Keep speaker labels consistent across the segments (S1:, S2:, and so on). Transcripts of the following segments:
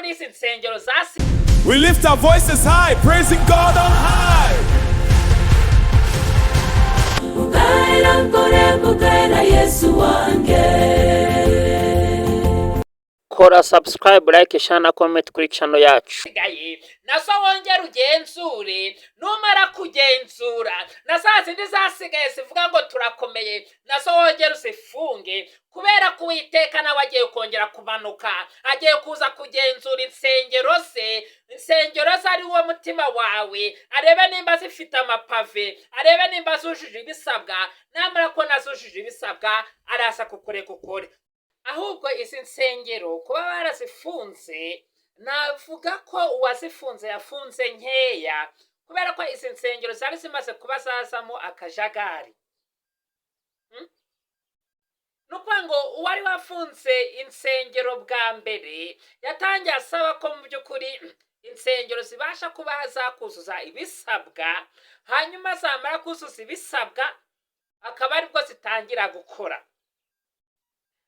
S1: muri izi nsengero zasi.
S2: We lift our voices high, praising God on high.
S3: Kora subscribe, like, share na comment kuri channel yacu.
S1: Naso wongera ugenzure, numara kugenzura na za zindi zasigaye zivuga ngo turakomeye, naso wongera uzifunge, kubera ko Uwiteka nawe agiye kongera kumanuka, agiye kuza kugenzura insengero ze ari wo mutima wawe, arebe nimba zifite amapave, arebe nimba zujuje ibisabwa, namara ko nazujuje ibisabwa arasa kukureka ukore. Ahubwo izi nsengero kuba barazifunze, navuga ko uwazifunze yafunze nkeya, kubera ko izi nsengero zari zimaze kuba zazamo akajagari. Nuko ngo uwari wafunze insengero bwa mbere yatangiye asaba ko mu by'ukuri insengero zibasha kuba zakuzuza ibisabwa, hanyuma zamara kuzuza ibisabwa akaba aribwo zitangira gukora.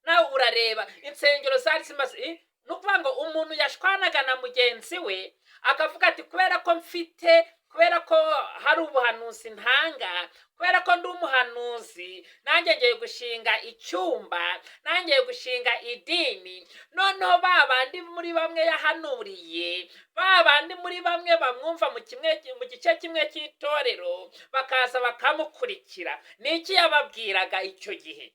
S1: Nawe urareba insengero zari zimaze, nukuvuga ngo umuntu yashwanaga na mugenzi we akavuga ati kubera ko hari ubuhanuzi ntanga, kubera ko ndi umuhanuzi, nanjye ngiye gushinga icyumba, nanjye ngiye gushinga idini. Noneho babandi muri bamwe yahanuriye, babandi muri bamwe bamwumva mu gice kimwe cy'itorero bakaza bakamukurikira. Niki yababwiraga icyo gihe?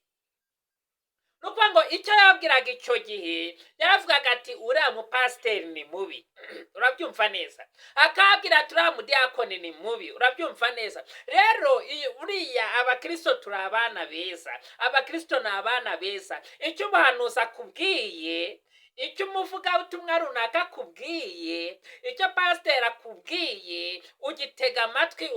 S1: Nukuvuga ngo icyo yababwiraga icyo gihe yaravugaga ati uriya mupasiteri ni mubi, urabyumva neza, akabwira ati uriya mudiakoni ni mubi, urabyumva neza. Rero uriya abakristo turi abana beza, abakristo ni abana beza. Icyo umuhanuzi akubwiye, icyo umuvugabutumwa runaka akubwiye, icyo pasiteri akubwiye, ugitega amatwi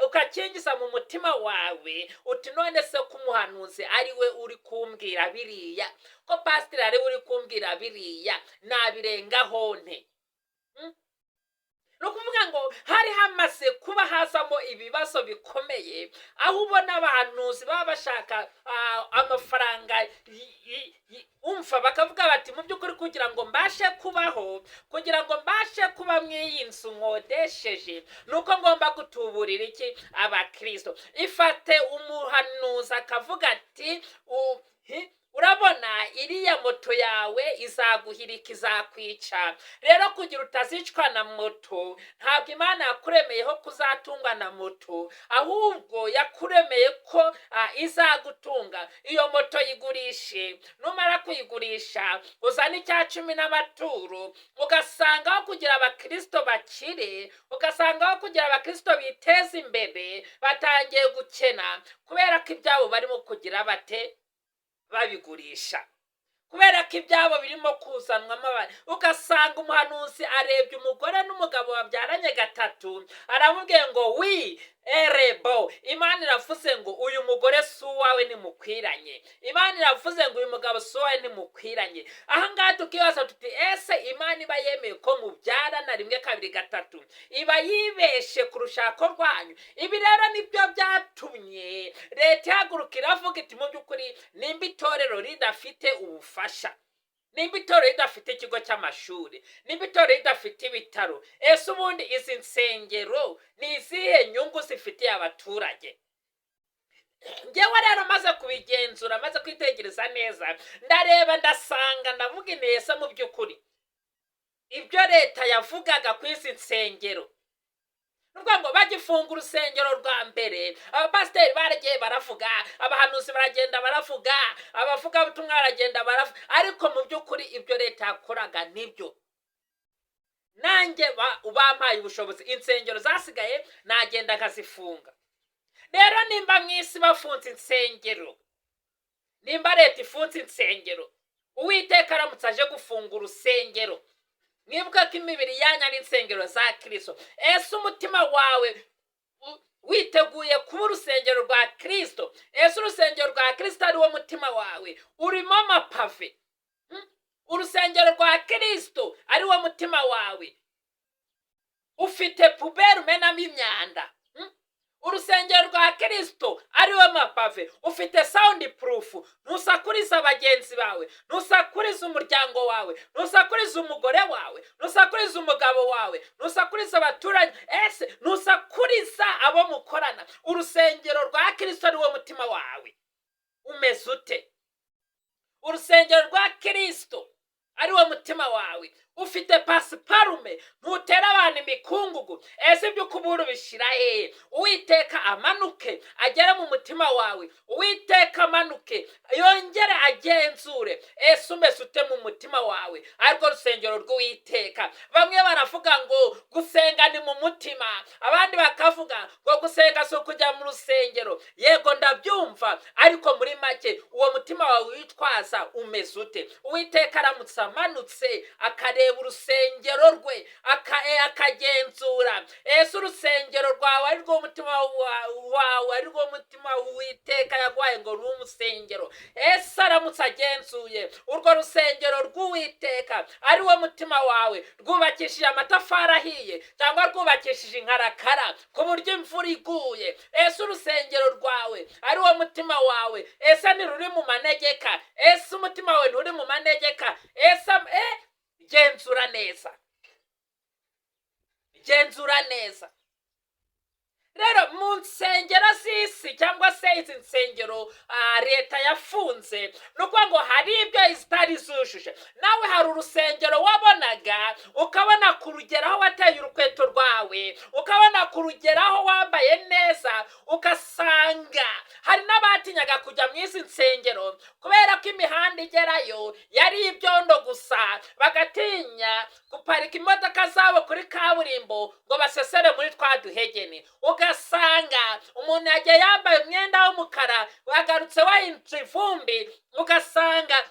S1: ukakingiza mu mutima wawe, uti none se ko umuhanuzi ari we uri kumbwira biriya, ko pasiteri ari we uri kumbwira biriya, nabirengaho nte? Nukuvuga ngo hari hamaze kuba hazamo ibibazo bikomeye, aho ubona abahanuzi baba bashaka amafaranga, umva bakavuga bati mu by'ukuri kugira ngo mbashe kubaho, kugira ngo mbashe kuba mw'iyi nzu nkodesheje, nuko ngomba gutuburira iki? Abakristo. Ifate umuhanuzi akavuga ati urabona iriya moto yawe izaguhirika, izakwica. Rero kugira utazicwa na moto, ntabwo Imana yakuremeyeho kuzatungwa na moto, ahubwo yakuremeye ko izagutunga. Iyo moto yigurishe, numara kuyigurisha uzana icya 10 n'amaturo, ugasangaho kugira abakristo bakire, ugasangaho kugira abakristo biteza imbere, batangiye gukena kubera ko ibyabo barimo kugira bate? Babigurisha. Kubera ko ibyabo birimo kuzanwamo abantu, ugasanga umuhanuzi arebye umugore n'umugabo babyaranye gatatu, aramubwiye ngo Erebo, Imana iravuze ngo uyu mugore si uwawe ntimukwiranye, Imana iravuze ngo uyu mugabo si uwawe ntimukwiranye. Aha ngaha tukibaza tuti ese Imana iba yemeye ko mubyarana 1 2 3, iba yibeshe ku rushako rwanyu? Ibi rero nibyo byatumye leta ihaguruka iravuga iti mu by'ukuri nimba itorero ridafite ubufasha, nimba itorero ridafite ikigo cy'amashuri, nimba itorero ridafite ibitaro, ese ubundi izi nsengero ni izihe nyungu zifitiye abaturage? Ngewe rero maze kubigenzura, maze kwitegereza neza, ndareba ndasanga ndavuga inese mu by'ukuri ibyo leta yavugaga ku izi nsengero. Nubwo ngo bagifunga urusengero rwa mbere, abapasiteri baragiye baravuga, abahanuzi baragenda baravuga, abavugabutumwa baragenda baravuga, ariko mu by'ukuri ibyo leta yakoraga nibyo. Nanjye bampaye ubushobozi, insengero zasigaye nagenda nkazifunga. Rero nimba mwisi bafunze insengero, nimba leta ifunze insengero, Uwiteka aramutse aje gufunga urusengero, mwibuka ko imibiri yanyu ari insengero za Kristo, ese umutima wawe witeguye kuba urusengero rwa Kristo? Ese urusengero rwa Kristo ari wo mutima wawe urimo amapave? Urusengero rwa Kristo ari wo mutima wawe ufite puberi umenamo imyanda? urusengero rwa Kristo ariwe mapave, ufite sound proof, ntusakuriza bagenzi bawe, ntusakuriza umuryango wawe, ntusakuriza umugore wawe, ntusakuriza umugabo wawe, ntusakuriza abaturanyi, ese ntusakuriza abo mukorana. Urusengero rwa Kristo ariwe mutima wawe. Umeze ute? Urusengero rwa Kristo ariwe mutima wawe. Ufite pasiparume, ntutera abantu imikungugu, ese ibyo ukubura ubishyira hehe? Uwiteka amanuke agere mu mutima wawe, Uwiteka amanuke yongere agenzure ese umeze ute mu mutima wawe. Ariko rusengero rw'Uwiteka. Bamwe baravuga ngo gusenga ni mu mutima, abandi bakavuga ngo gusenga si ukujya mu rusengero. Yego ndabyumva, ariko muri make uwo mutima wawe witwaza umeze ute? Uwiteka aramutse amanutse akareba urusengero rwe akagenzura ese urusengero rwawe ari rwo mutima wawe, ari rwo mutima Uwiteka yaguhaye ngo uri umusengero. Ese aramutse agenzuye urwo rusengero rw'Uwiteka ari wo mutima wawe, rwubakishije amatafari ahiye cyangwa rwubakishije inkarakara ku buryo imvura iguye, ese urusengero rwawe ari wo mutima wawe, ese ntiruri mu manegeka? Ese umutima wawe nturi mu manegeka? Ese genzura neza, genzura neza. Rero mu nsengero z'isi cyangwa se izi nsengero leta yafunze, nuko ngo hari ibyo zitari zujuje. Nawe hari urusengero wabonaga ukabona kurugeraho wateye urukweto rwawe, ukabona kurugeraho wambaye neza, ugasanga hari n'abatinyaga kujya mu izi nsengero kubera ko imihanda igerayo yari ibyondo gusa, bagatinya guparika imodoka zabo kuri kaburimbo ngo basesere muri twa duhegene. Ugasanga umuntu yagiye yambaye umwenda w'umukara wagarutse wahindutse ivumbi. Ugasanga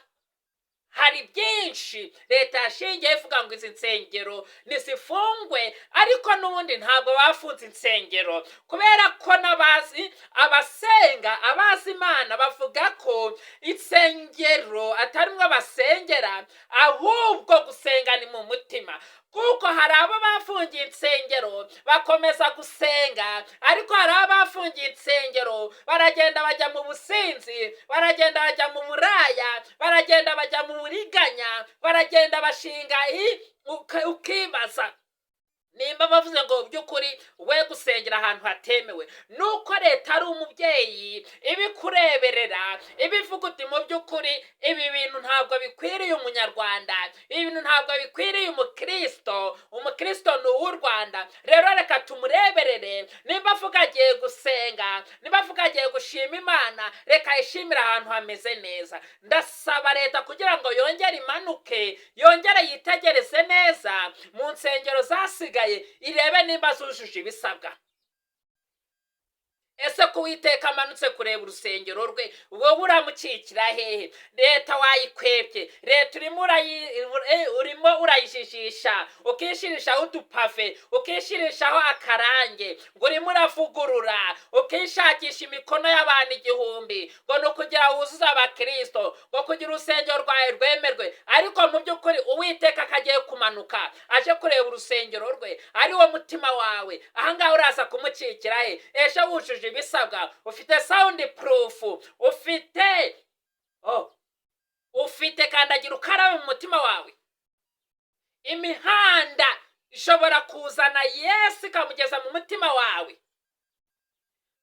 S1: hari byinshi leta yashingiye ivuga ngo izi nsengero nizifungwe, ariko n'ubundi ntabwo bafunze insengero, kubera ko n'abazi abasenga, abazi Imana bavuga ko insengero atarimwe basengera, ahubwo gusenga ni mu mutima. Kuko hari abo bafungiye insengero bakomeza gusenga, ariko hari abo bafungiye insengero baragenda bajya mu businzi, baragenda bajya mu buraya, baragenda bajya mu buriganya, baragenda bashinga ukibaza nimba bavuze ngo by'ukuri we gusengera ahantu hatemewe. Nuko leta ari umubyeyi ibikureberera, ibivuga uti mu by'ukuri ibi bintu ntabwo bikwiriye umunyarwanda, ibi bintu ntabwo bikwiriye umukristo. Umukristo ni uw'u Rwanda. Rero reka tumureberere, nimba avuga agiye gusenga, nimba avuga agiye gushima Imana, reka yishimire ahantu hameze neza. Ndasaba leta kugira ngo yongere imanuke, yongere yitegereze neza mu nsengero zasigaye, irebe nimba zujuje ibisabwa. Ese ko Uwiteka amanutse kureba urusengero rwe, wowe uramukikira hehe? Leta wayikwebye, leta urimo urayijijisha, ukishirishaho udupave, ukishirishaho akarange, ngo urimo uravugurura, ukishakisha imikono y'abantu 1000 ngo ni ukugira wuzuze abakristo, ngo kugira urusengero rwawe rwemerwe. Ariko mu by'ukuri Uwiteka akagiye kumanuka aje kureba urusengero rwe ari wo mutima wawe, ahangaha uraza kumukikira he? Eshe wujuje ibisabwa, ufite sound proof, ufite kandagira ukarabe mu mutima wawe. Imihanda ishobora kuzana Yesu ikamugeza mu mutima wawe.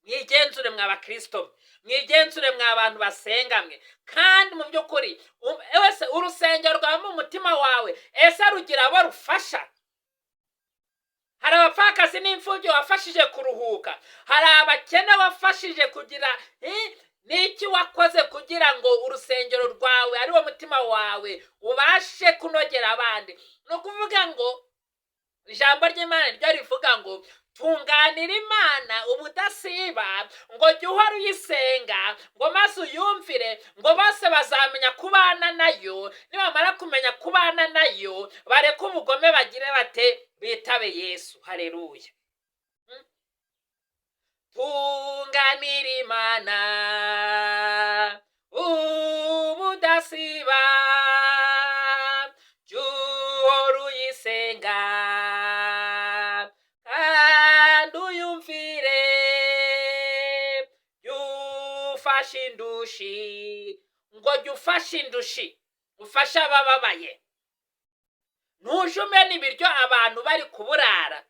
S1: Mwigenzure mwa bakristo, mwigenzure mwa abantu basenga mwe, kandi mu by'ukuri ese urusengero rwawe mu mutima wawe ese rugira abo rufasha? Hari abapfakazi n'imfubyi wafashije kuruhuka, hari abakene wafashije kugira niki wakoze kugira ngo urusengero rwawe ari wo mutima wawe ubashe kunogera abandi. No kuvuga ngo ijambo ry'Imana ryo rivuga ngo tunganira Imana ubudasiba, ngo jya uhora uyisenga, ngo maze uyumvire, ngo bose bazamenya kubana nayo. Nibamara kumenya kubana nayo bareke ubugome bagire bate bitabe Yesu. Haleluya. Tunganira Imana ubudasiba, jya uhora uyisenga kandi uyumvire, ufashe indushi, ngo jya ufashe indushi ufashe abababaye. Ntuje umena ibiryo abantu bari kuburara.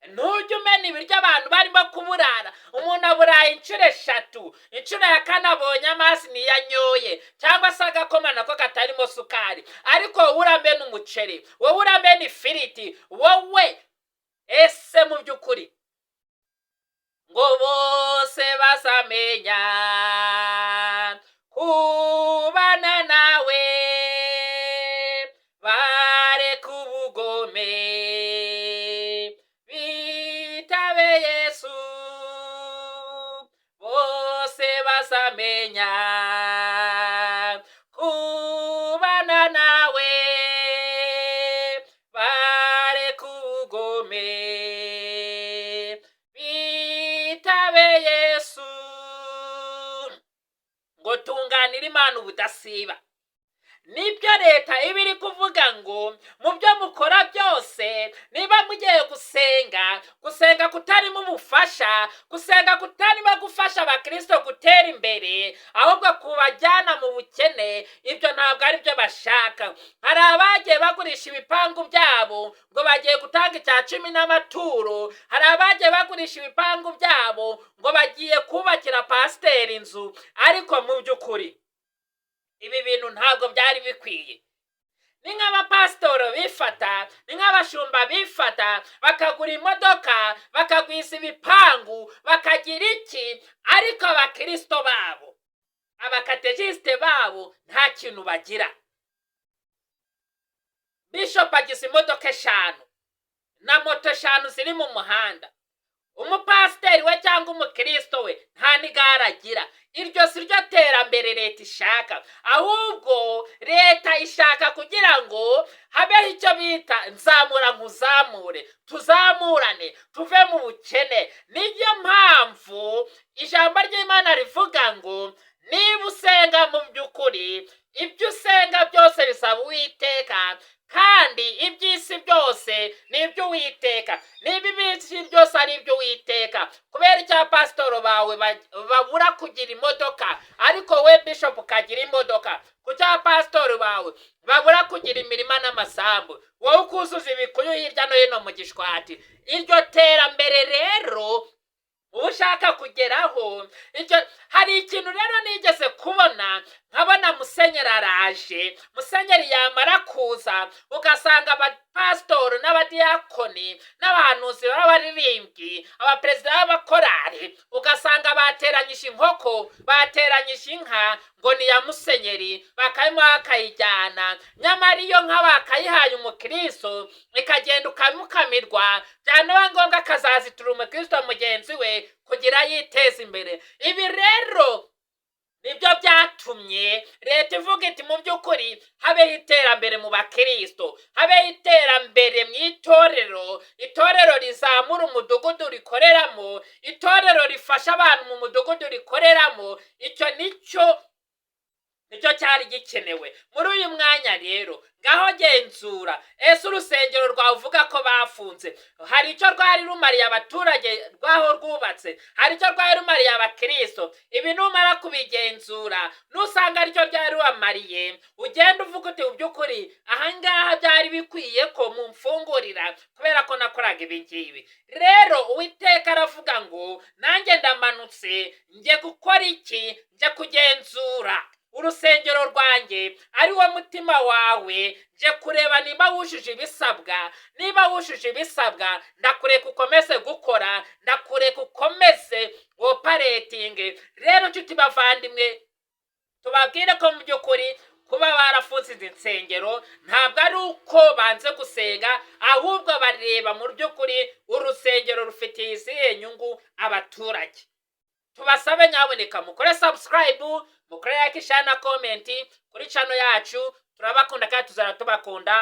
S1: Ntujye umena ibiryo abantu barimo kuburara. Umuntu aburaye inshuro 3, inshuro ya 4 abonye amazi niyanyoye, cyangwa se agakoma nako katarimo sukari. Ariko wowe uramena umuceri, wowe uramena ifiriti, wowe ese mu by'ukuri ngo bose bazamenya kubana nawe, bareke ubugome bitabe Yesu. Bose bazamenya kubana nawe, bareke ubugome bitabe Yesu. Ngo tunganira Imana ubudasiba. Nibyo leta iba iri kuvuga ngo mu byo mukora byose, niba mugiye gusenga kutarimo ubufasha, gusenga kutarimo gufasha abakristo gutera imbere, ahubwo kubajyana mu bukene, ibyo ntabwo ari byo bashaka. Hari abagiye bagurisha ibipangu byabo ngo bagiye gutanga icya 10 n'amaturo. Hari abagiye bagurisha ibipangu byabo ngo bagiye kubakira pasiteri inzu. Ariko mu by'ukuri ibi bintu ntabwo byari bikwiye. Ni nk'abapasitoro bifata, ni nk'abashumba bifata, bakagura imodoka, bakagwiza ibipangu, bakagira iki, ariko abakristo babo, abakategisite babo nta kintu bagira. Bishop agize imodoka 5 na moto 5 ziri mu muhanda. Umupasiteri we cyangwa umukristo we nta nigara agira. Iryo si ryo terambere leta ishaka. Ahubwo leta ishaka kugira ngo habeho icyo bita nzamura nkuzamure, tuzamurane tuve mu bukene. Niyo mpamvu ijambo ry'Imana rivuga ngo niba usenga mu by'ukuri, ibyo usenga byose bisaba Uwiteka, kandi iby'isi byose ni ibyo Uwiteka. Niba iby'isi byose ari ibyo Uwiteka, kubera icya pasitoro bawe babura kugira imodoka, ariko we bishop ukagira imodoka, ku cya pasitoro bawe babura kugira imirima n'amasambu, wowe ukuzuza ibikuyu hirya no hino mu gishwati. Iryo terambere rero ushaka kugeraho, hari ikintu rero nigeze kubona, nkabona Musenyeri araje. Musenyeri yamara kuza, ugasanga abapasitoro n'abadiyakoni n'abahanuzi b'abaririmbyi, abaperezida b'abakorari, ugasanga bateranyije inkoko, bateranyije inka ngo ni ya Musenyeri, bakayimo bakayijyana. Nyamara iyo nka bakayihaye umukristo, ikagenda ukamukamirwa, byaba ngombwa akazazitura umukristo mugenzi we kugira yiteze imbere. Ibi rero nibyo byatumye leta ivuga iti mu by'ukuri habeho iterambere mu bakristo, habeho iterambere mu itorero rizamura umudugudu rikoreramo, itorero rifasha abantu mu mudugudu rikoreramo. Icyo nicyo cyari gikenewe. Muri uyu mwanya rero ngaho genzura, ese urusengero rwavuga ko bafunze hari icyo rwari rumariye abaturage rwaho rwubatse? Hari icyo rwari rumariye abakristo? Ibi numara kubigenzura, nusanga aricyo ryari rumariye, ugenda uvuga uti by'ukuri ahangaha byari bikwiye ko mumfungurira kubera ko nakoraga ibi ngibi. Rero Uwiteka aravuga ngo nanjye ndamanutse ngiye gukora iki? Ngiye kugenzura urusengero rwanjye, ari wo mutima wawe. Je kureba niba wujuje ibisabwa. Niba wujuje ibisabwa, ndakureka ukomeze gukora, ndakureka ukomeze operating. Rero nshuti bavandimwe, tubabwire ko mu by'ukuri kuba barafunze izi nsengero ntabwo ari uko banze gusenga, ahubwo bareba mu by'ukuri urusengero rufitiye izihe nyungu abaturage. Tubasabe nyaboneka mukore subscribe, mukore like, share na comment kuri channel yacu. Turabakunda kandi tuzara tubakunda.